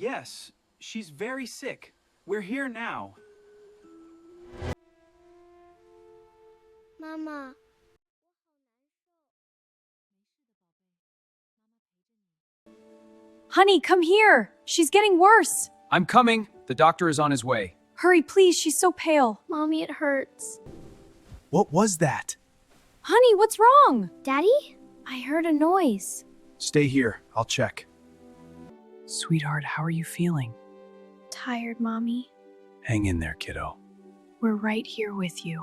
Yes, she's very sick. We're here now. Mama. Honey, come here. She's getting worse. I'm coming. The doctor is on his way. Hurry, please. She's so pale. Mommy, it hurts. What was that? Honey, what's wrong? Daddy? I heard a noise. Stay here. I'll check. Sweetheart, how are you feeling? Tired, Mommy. Hang in there, kiddo. We're right here with you.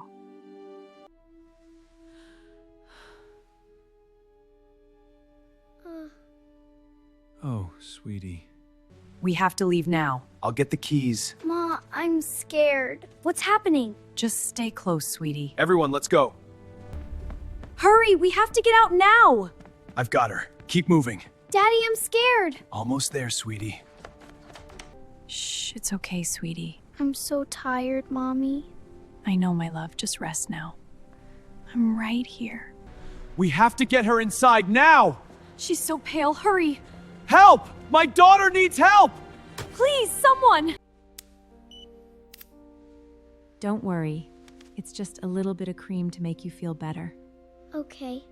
Oh, sweetie. We have to leave now. I'll get the keys. Ma, I'm scared. What's happening? Just stay close, sweetie. Everyone, let's go. Hurry, we have to get out now. I've got her. Keep moving. Daddy, I'm scared. Almost there, sweetie. Shh, it's okay, sweetie. I'm so tired, Mommy. I know, my love. Just rest now. I'm right here. We have to get her inside now! She's so pale. Hurry. Help! My daughter needs help! Please, someone. Don't worry. It's just a little bit of cream to make you feel better. Okay.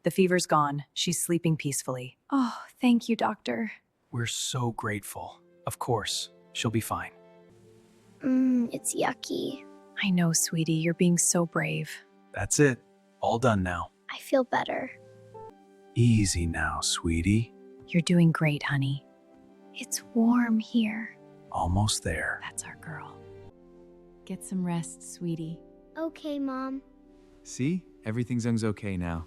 The fever's gone. She's sleeping peacefully. Oh, thank you, doctor. We're so grateful. Of course, she'll be fine. It's yucky. I know, sweetie. You're being so brave. That's it. All done now. I feel better. Easy now, sweetie. You're doing great, honey. It's warm here. Almost there. That's our girl. Get some rest, sweetie. Okay, Mom. See? Everything's okay now.